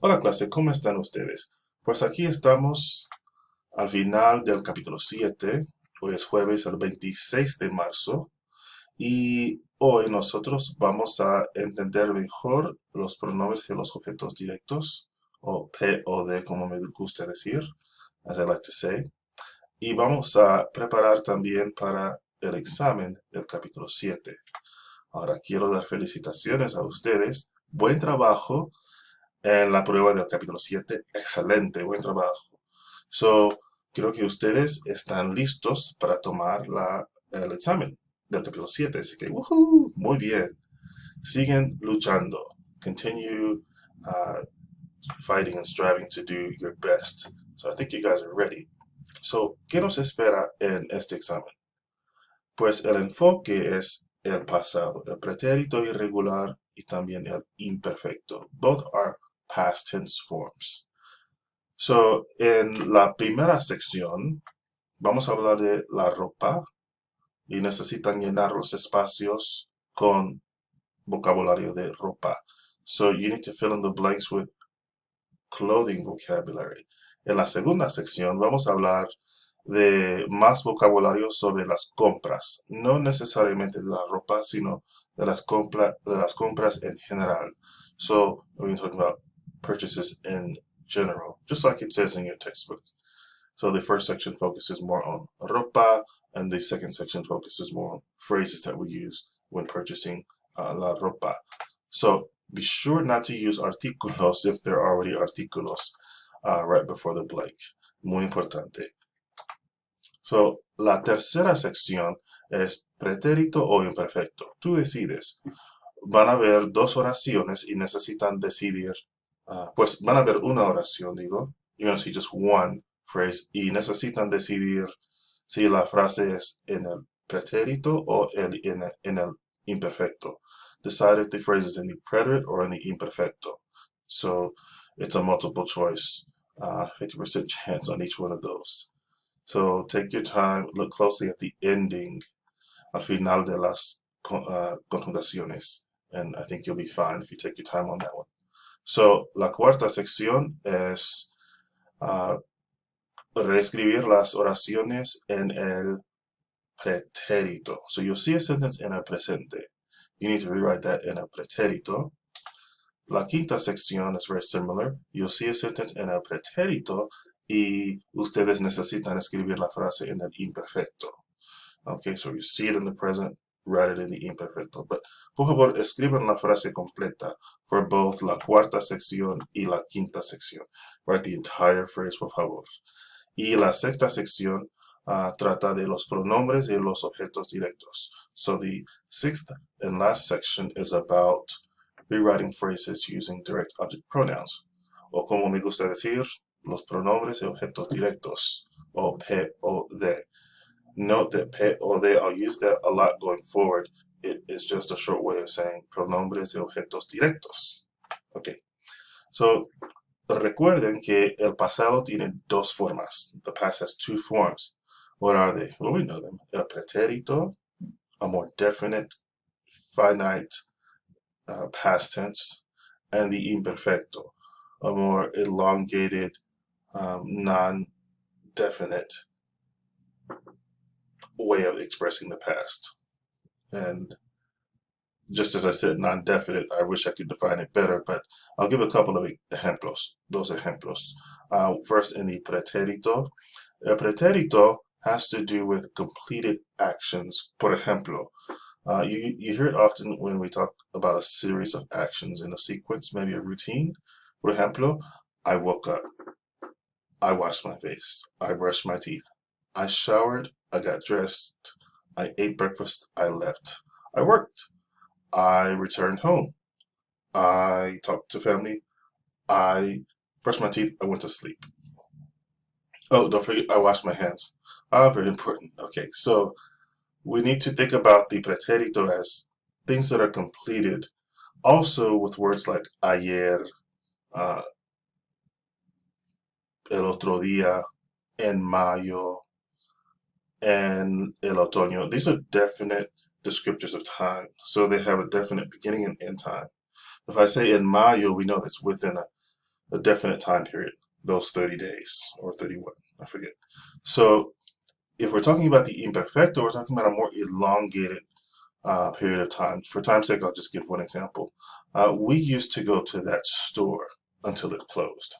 Hola clase, ¿cómo están ustedes? Pues aquí estamos al final del capítulo 7. Hoy es jueves el 26 de marzo y hoy nosotros vamos a entender mejor los pronombres y los objetos directos, o P o D como me gusta decir, as I like to say. Y vamos a preparar también para el examen del capítulo 7. Ahora quiero dar felicitaciones a ustedes. Buen trabajo en la prueba del capítulo 7. Excelente, buen trabajo. So, creo que ustedes están listos para tomar el examen del capítulo 7. Así que, ¡woohoo! Muy bien. Siguen luchando. Continue fighting and striving to do your best. So, I think you guys are ready. So, ¿qué nos espera en este examen? Pues el enfoque es el pasado, el pretérito irregular y también el imperfecto. Both are past tense forms. So, en la primera sección vamos a hablar de la ropa y necesitan llenar los espacios con vocabulario de ropa. So, you need to fill in the blanks with clothing vocabulary. En la segunda sección vamos a hablar de más vocabulario sobre las compras, no necesariamente de la ropa, sino de las compras en general. So, we're going to talk about purchases in general, just like it says in your textbook. So the first section focuses more on ropa, and the second section focuses more on phrases that we use when purchasing la ropa. So be sure not to use artículos if there are already artículos right before the blank. Muy importante. So, la tercera sección es pretérito o imperfecto. Tú decides. Van a haber dos oraciones y necesitan decidir. Pues van a haber una oración, digo. You're going to see just one phrase y necesitan decidir si la frase es en el pretérito o en el imperfecto. Decide if the phrase is in the preterite or in the imperfecto. So, it's a multiple choice, 50% chance on each one of those. So take your time, look closely at the ending, al final de las conjugaciones, and I think you'll be fine if you take your time on that one. So la cuarta sección es reescribir las oraciones en el pretérito. So you'll see a sentence in el presente. You need to rewrite that in el pretérito. La quinta sección is very similar. You'll see a sentence en el pretérito y ustedes necesitan escribir la frase en el imperfecto. Okay, so you see it in the present, write it in the imperfecto. But, por favor, escriban la frase completa for both la cuarta sección y la quinta sección. Write the entire phrase, por favor. Y la sexta sección trata de los pronombres y los objetos directos. So the sixth and last section is about rewriting phrases using direct object pronouns. O como me gusta decir, los pronombres y objetos directos, o P o D. Note that P o D, I'll use that a lot going forward. It is just a short way of saying pronombres y objetos directos. Okay. So, recuerden que el pasado tiene dos formas. The past has two forms. What are they? Well, we know them. El pretérito, a more definite, finite past tense, and the imperfecto, a more elongated, non-definite way of expressing the past. And just as I said, non-definite, I wish I could define it better, but I'll give a couple of ejemplos, dos ejemplos. First, in the pretérito. El pretérito has to do with completed actions. Por ejemplo, you hear it often when we talk about a series of actions in a sequence, maybe a routine. For example, I woke up, I washed my face, I brushed my teeth, I showered, I got dressed, I ate breakfast, I left, I worked, I returned home, I talked to family, I brushed my teeth, I went to sleep. Oh, don't forget, I washed my hands. Very important. Okay, so we need to think about the pretérito as things that are completed. Also with words like ayer, el otro día, en mayo, and el otoño. These are definite descriptors of time. So they have a definite beginning and end time. If I say en mayo, we know that's within a definite time period, those 30 days or 31, I forget. So if we're talking about the imperfecto, we're talking about a more elongated period of time. For time's sake, I'll just give one example. We used to go to that store until it closed.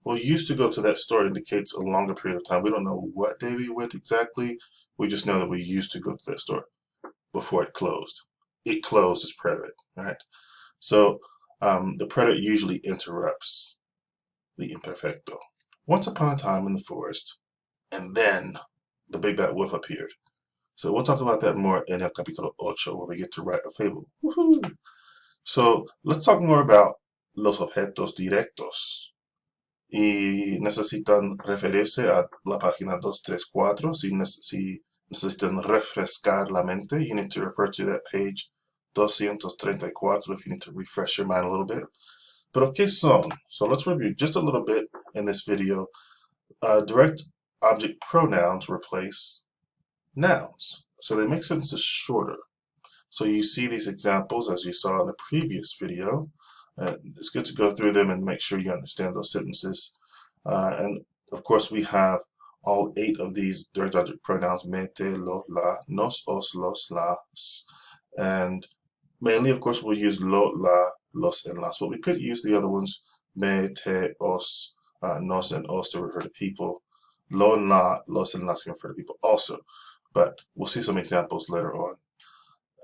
Well, used to go to that store indicates a longer period of time. We don't know what day we went exactly. We just know that we used to go to that store before it closed. It closed is predicate, right? So the predicate usually interrupts the imperfecto. Once upon a time in the forest, and then the big bad wolf appeared. So we'll talk about that more in el capítulo 8, where we get to write a fable. Woohoo! So let's talk more about los objetos directos. Y necesitan referirse a la página 234 si necesitan refrescar la mente. You need to refer to that page 234 if you need to refresh your mind a little bit. Pero ¿qué son? So let's review just a little bit in this video. Direct object pronouns replace nouns. So they make sentences shorter. So you see these examples as you saw in the previous video. It's good to go through them and make sure you understand those sentences. And of course we have all 8 of these direct object pronouns, me, te, lo, la, nos, os, los, las. And mainly, of course, we'll use lo, la, los, and las. But we could use the other ones, me, te, os, nos, and os to refer to people. Lo, la, los, and las can refer to people also. But we'll see some examples later on.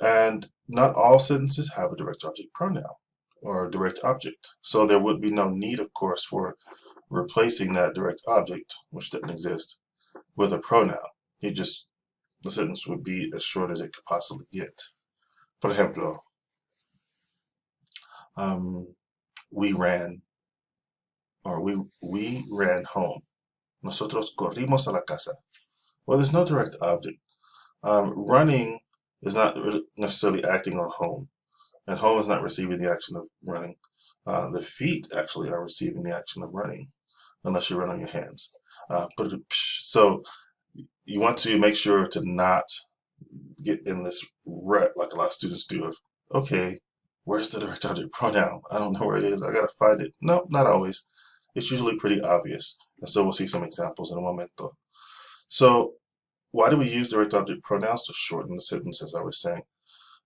And not all sentences have a direct object pronoun or a direct object. So there would be no need, of course, for replacing that direct object, which doesn't exist, with a pronoun. The sentence would be as short as it could possibly get. Por ejemplo, we ran, or we ran home. Nosotros corrimos a la casa. Well, there's no direct object. Running is not necessarily acting on home, and home is not receiving the action of running. The feet actually are receiving the action of running, unless you run on your hands. So you want to make sure to not get in this rut like a lot of students do of, okay, where's the direct object pronoun? I don't know where it is. I gotta find it. No, not always. It's usually pretty obvious. And so we'll see some examples in a momento. So why do we use direct object pronouns? To shorten the sentence, as I was saying.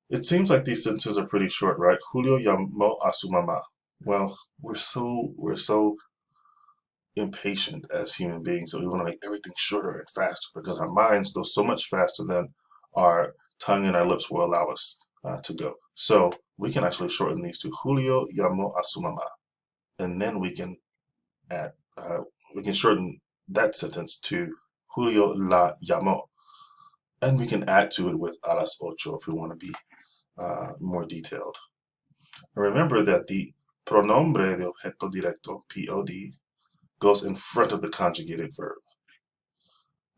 It seems like these sentences are pretty short, right? Julio llamó a su mamá. Well, we're so impatient as human beings that we want to make everything shorter and faster because our minds go so much faster than our tongue and our lips will allow us to go. So we can actually shorten these to Julio llamó a su mamá, and then we can add we can shorten that sentence to Julio la llamó, and we can add to it with a las ocho if we want to be more detailed. And remember that the pronombre de objeto directo, POD, goes in front of the conjugated verb.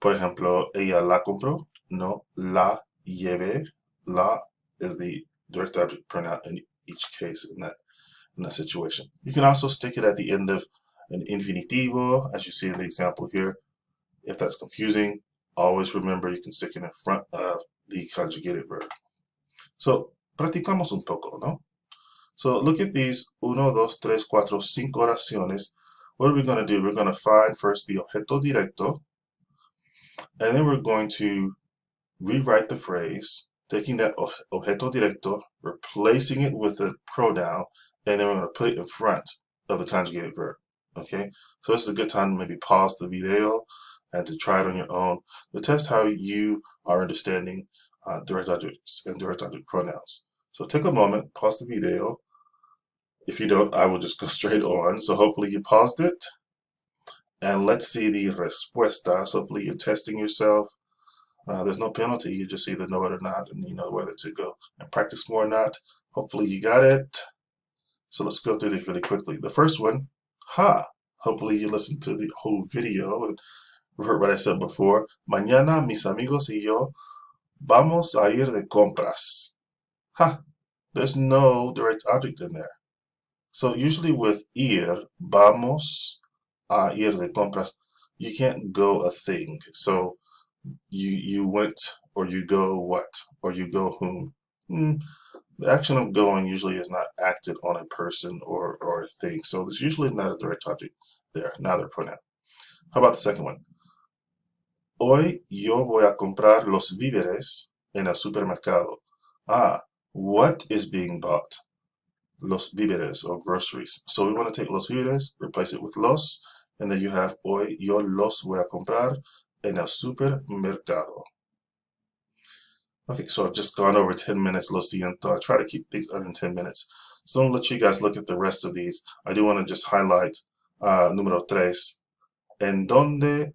Por ejemplo, ella la compró. No, la llevé. La is the direct object pronoun in each case in that situation. You can also stick it at the end of an infinitivo, as you see in the example here. If that's confusing, always remember you can stick it in front of the conjugated verb. So, practicamos un poco, ¿no? So look at these 1, 2, 3, 4, 5 oraciones. What are we going to do? We're going to find first the objeto directo, and then we're going to rewrite the phrase, taking that objeto directo, replacing it with a pronoun, and then we're going to put it in front of the conjugated verb. Okay? So this is a good time to maybe pause the video and to try it on your own to test how you are understanding direct objects and direct object pronouns. So take a moment, pause the video. If you don't, I will just go straight on. So hopefully you paused it. And let's see the respuestas. Hopefully you're testing yourself. There's no penalty. You just either know it or not, and you know whether to go and practice more or not. Hopefully you got it. So let's go through this really quickly. The first one, ha. Hopefully you listened to the whole video and heard what I said before. Mañana mis amigos y yo vamos a ir de compras. Ha. There's no direct object in there. So usually with ir, vamos a ir de compras, you can't go a thing. So you went, or you go what, or you go whom. The action of going usually is not acted on a person or a thing, so there's usually not a direct object there, neither pronoun. How about the second one? Hoy yo voy a comprar los víveres en el supermercado. Ah, what is being bought? Los víveres or groceries. So we want to take los víveres, replace it with los, and then you have hoy yo los voy a comprar en el supermercado. Okay, so I've just gone over 10 minutes, lo siento. I try to keep things under 10 minutes. So I'll let you guys look at the rest of these. I do want to just highlight número 3. En donde,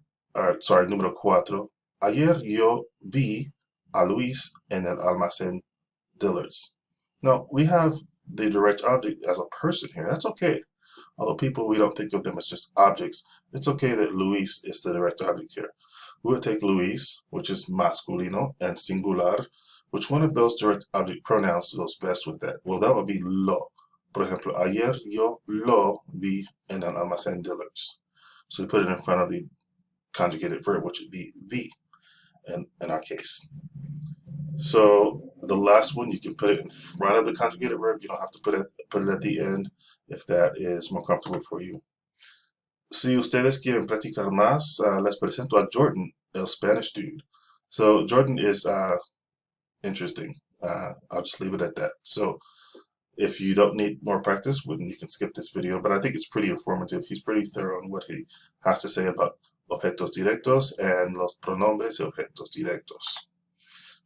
sorry, número 4. Ayer yo vi a Luis en el almacén Dillard's. Now, we have the direct object as a person here. That's okay. Although people, we don't think of them as just objects. It's okay that Luis is the direct object here. We would take Luis, which is masculino, and singular. Which one of those direct object pronouns goes best with that? Well, that would be lo. Por ejemplo, ayer yo lo vi en el almacén Dillard's. So we put it in front of the conjugated verb, which would be vi in our case. So the last one, you can put it in front of the conjugated verb. You don't have to put it at the end if that is more comfortable for you. Si ustedes quieren practicar más, les presento a Jordan, el Spanish dude. So Jordan is interesting. I'll just leave it at that. So if you don't need more practice, you can skip this video, but I think it's pretty informative. He's pretty thorough on what he has to say about objetos directos and los pronombres y objetos directos.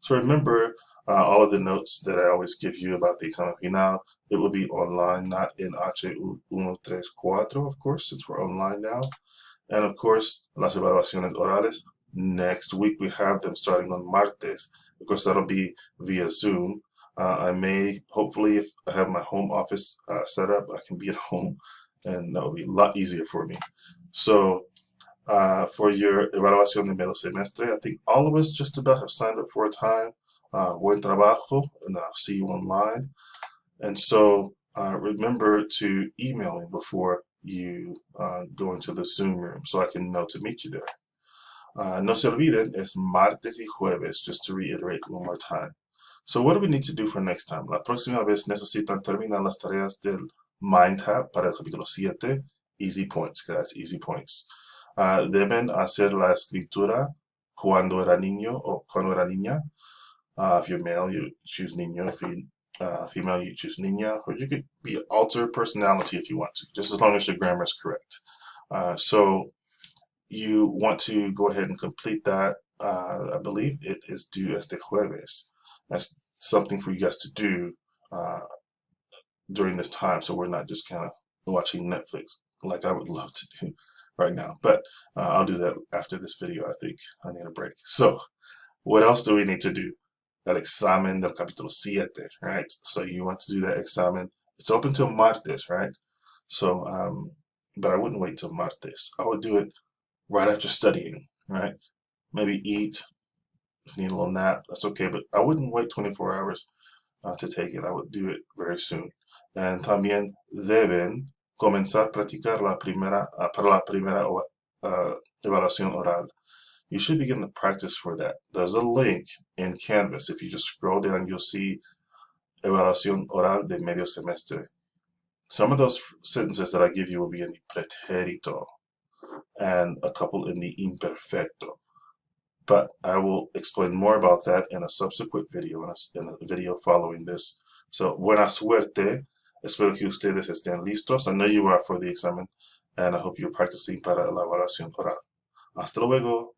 So remember all of the notes that I always give you about the examen final. It will be online, not in H134, of course, since we're online now. And of course, las evaluaciones orales. Next week we have them starting on martes, because that'll be via Zoom. I may, hopefully, if I have my home office set up, I can be at home, and that will be a lot easier for me. So for your evaluación de medio semestre, I think all of us just about have signed up for a time. Buen trabajo, and then I'll see you online. And so remember to email me before you go into the Zoom room so I can know to meet you there. No se olviden, es martes y jueves, just to reiterate one more time. So what do we need to do for next time? La próxima vez necesitan terminar las tareas del MindTap para el capítulo 7. Easy points, guys, easy points. Deben hacer la escritura cuando era niño o cuando era niña. If you're male, you choose niño. If you're female, you choose niña. Or you could be alter personality if you want to, just as long as your grammar is correct. So you want to go ahead and complete that. I believe it is due este jueves. That's something for you guys to do during this time, so we're not just kind of watching Netflix like I would love to do right now. But I'll do that after this video. I think I need a break. So what else do we need to do? That examen del capítulo 7, right? So you want to do that examen. It's open till martes, right? So, but I wouldn't wait till martes. I would do it right after studying, right? Maybe eat. If you need a little nap, that's okay. But I wouldn't wait 24 hours to take it. I would do it very soon. And también deben comenzar a practicar para la primera evaluación oral. You should begin to practice for that. There's a link in Canvas. If you just scroll down, you'll see evaluación oral de medio semestre. Some of those sentences that I give you will be in the pretérito and a couple in the imperfecto. But I will explain more about that in a subsequent video, in a video following this. So, buena suerte. Espero que ustedes estén listos. I know you are for the examen, and I hope you're practicing para la evaluación oral. Hasta luego.